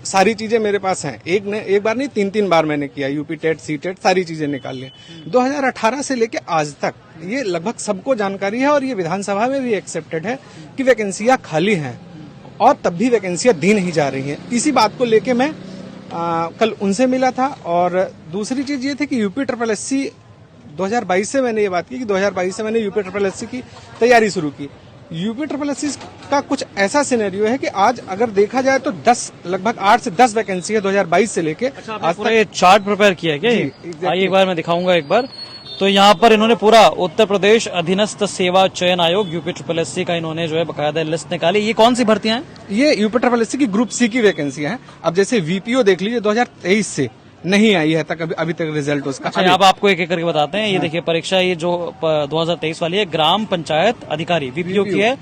सारी चीजें मेरे पास हैं। एक बार नहीं, 3 बार मैंने किया। यूपी टेट, सी टेट, सारी चीजें निकाल ली। 2018 से लेके आज तक ये लगभग सबको जानकारी है और ये विधानसभा में भी एक्सेप्टेड है कि वैकेंसियां खाली हैं और तब भी वैकेंसियां दी नहीं जा रही हैं। इसी बात को लेके मैं कल उनसे मिला था। और दूसरी चीज ये थी कि यूपी SSSC 2022 से मैंने ये बात की कि 2022 से मैंने यूपी SSSC की तैयारी शुरू की। यूपी SSSC का कुछ ऐसा सिनेरियो है कि आज अगर देखा जाए तो लगभग 8 से 10 वैकेंसी है 2022 से लेके आज तक। ये चार्ट प्रिपेयर किया है क्या? आइए एक बार मैं दिखाऊंगा एक बार। तो यहाँ पर इन्होंने पूरा उत्तर प्रदेश अधीनस्थ सेवा चयन आयोग यूपी SSSC का इन्होंने जो है बकायदा लिस्ट निकाली। ये कौन सी भर्तियां हैं? ये यूपी SSSC की ग्रुप सी की वैकेंसियां हैं। अब जैसे वीपीओ देख लीजिए, 2023 से नहीं आई है तक, अभी तक रिजल्ट उसका। अच्छा, अब आपको एक एक करके बताते हैं। ये देखिए परीक्षा, ये जो 2023 वाली है, ग्राम पंचायत अधिकारी वीपीओ की है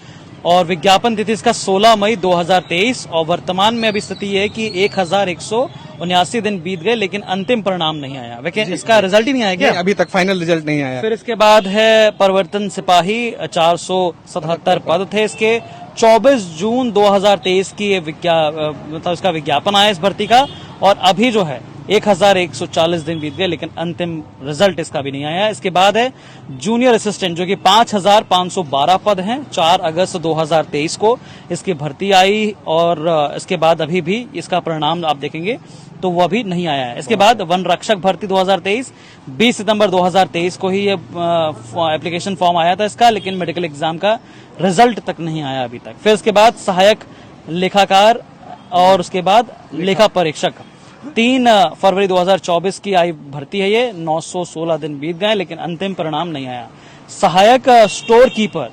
और विज्ञापन तिथि इसका 16 मई 2023 और वर्तमान में अभी स्थिति है कि 1179 दिन बीत गए लेकिन अंतिम परिणाम नहीं आया। इसका रिजल्ट ही नहीं आया क्या? अभी तक फाइनल रिजल्ट नहीं आया। फिर इसके बाद है परिवर्तन सिपाही, 477 पद थे इसके। 24 जून 2023 की मतलब इसका विज्ञापन आया इस भर्ती का और अभी जो है 1140 दिन बीत गए लेकिन अंतिम रिजल्ट इसका भी नहीं आया। इसके बाद है जूनियर असिस्टेंट, जो कि 5512 पद हैं। 4 अगस्त 2023 को इसकी भर्ती आई और इसके बाद अभी भी इसका परिणाम आप देखेंगे तो वो अभी नहीं आया है। इसके बाद वन रक्षक भर्ती 2023, 20 सितंबर 2023 को ही ये एप्लीकेशन फॉर्म आया था इसका, लेकिन मेडिकल एग्जाम का रिजल्ट तक नहीं आया अभी तक। फिर इसके बाद सहायक लेखाकार और उसके बाद लेखा परीक्षक, 3 फरवरी 2024 की आई भर्ती है ये। 916 दिन बीत गए लेकिन अंतिम परिणाम नहीं आया। सहायक स्टोर कीपर,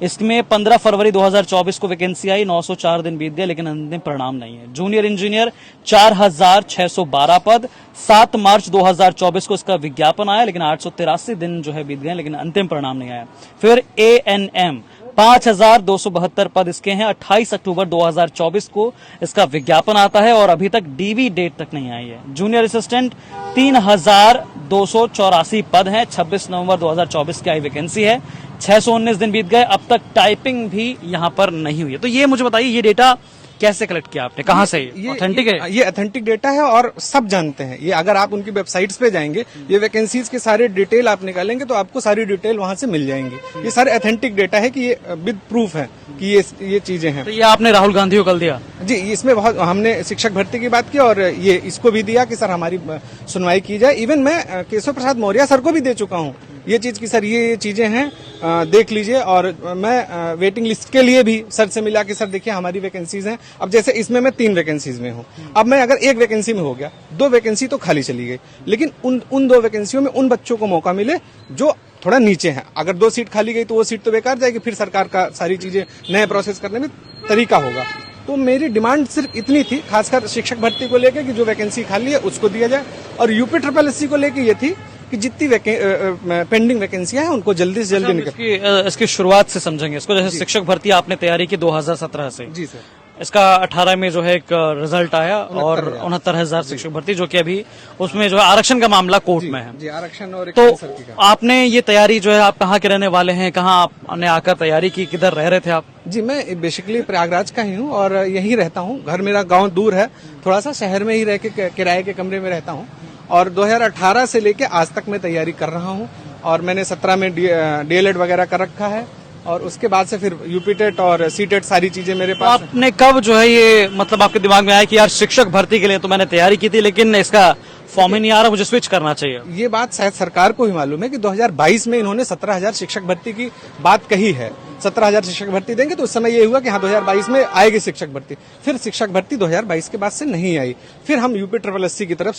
इसमें 15 फरवरी 2024 को वैकेंसी आई, 904 दिन बीत गए लेकिन अंतिम परिणाम नहीं है। जूनियर इंजीनियर 4612 पद, 7 मार्च 2024 को इसका विज्ञापन आया लेकिन 883 दिन जो है बीत गए लेकिन अंतिम परिणाम नहीं आया। फिर ANM 5272 पद इसके हैं। 28 अक्टूबर 2024 को इसका विज्ञापन आता है और अभी तक डीवी डेट तक नहीं आई है। जूनियर असिस्टेंट 3284 पद हैं। 26 नवंबर 2024 की आई वैकेंसी है। 619 दिन बीत गए, अब तक टाइपिंग भी यहाँ पर नहीं हुई है। तो ये मुझे बताइए, ये डेटा कैसे कलेक्ट किया आपने, कहाँ से? ऑथेंटिक है? ये ऑथेंटिक डेटा है और सब जानते हैं ये। अगर आप उनकी वेबसाइट्स पे जाएंगे, ये वैकेंसीज के सारे डिटेल आप निकालेंगे तो आपको सारी डिटेल वहां से मिल जाएंगी। ये सारे ऑथेंटिक डेटा है कि ये विद प्रूफ है कि ये चीजें हैं। तो ये आपने राहुल गांधी को कल दिया? जी, इसमें बहुत हमने शिक्षक भर्ती की बात की और ये इसको भी दिया कि सर हमारी सुनवाई की जाए। इवन मैं केशव प्रसाद मौर्य सर को भी दे चुका हूँ ये चीज की सर ये चीजें हैं, देख लीजिए। और मैं वेटिंग लिस्ट के लिए भी सर से मिला कि सर देखिए हमारी वैकेंसीज हैं। अब जैसे इसमें मैं 3 वैकेंसीज में हूँ, अब मैं अगर 1 वैकेंसी में हो गया, 2 वैकेंसी तो खाली चली गई, लेकिन उन 2 वैकेंसियों में उन बच्चों को मौका मिले जो थोड़ा नीचे हैं। अगर 2 सीट खाली गई तो वो सीट तो बेकार जाएगी, फिर सरकार का सारी चीजें नए प्रोसेस करने में तरीका होगा। तो मेरी डिमांड सिर्फ इतनी थी, खासकर शिक्षक भर्ती को लेकर कि जो वैकेंसी खाली है उसको दिया जाए, और यूपी SSSC को लेकर ये थी कि जितनी पेंडिंग वैकेंसियां हैं उनको जल्दी से जल्दी निकल। इसकी शुरुआत से समझेंगे इसको। जैसे शिक्षक भर्ती आपने तैयारी की 2017 से। जी सर। इसका 18 में जो है एक रिजल्ट आया और 69,000 शिक्षक भर्ती, जो कि अभी उसमें जो है आरक्षण का मामला कोर्ट में है। जी, आरक्षण और तो आपने ये तैयारी जो है, आप कहाँ के रहने वाले हैं, कहाँ आपने आकर तैयारी की, किधर रह रहे थे आप? जी, मैं बेसिकली प्रयागराज का ही हूँ और यहीं रहता हूँ। घर मेरा गाँव दूर है थोड़ा सा, शहर में ही रह के किराए के कमरे में रहता हूँ। और 2018 से लेके आज तक मैं तैयारी कर रहा हूँ और मैंने 17 में DLED वगैरह कर रखा है और उसके बाद से फिर यूपी टेट और सी टेट सारी चीजें मेरे पास। आपने कब जो है ये मतलब आपके दिमाग में आया कि यार शिक्षक भर्ती के लिए तो मैंने तैयारी की थी लेकिन इसका फॉर्म ही नहीं आ रहा, मुझे स्विच करना चाहिए? ये बात शायद सरकार को ही मालूम है कि 2022 में इन्होंने 17,000 शिक्षक भर्ती की बात कही है। 17,000 शिक्षक भर्ती देंगे तो उस समय ये हुआ कि हाँ 2022 में आएगी शिक्षक भर्ती। फिर शिक्षक भर्ती 2022 के बाद से नहीं आई। फिर हम यूपी SSSC की तरफ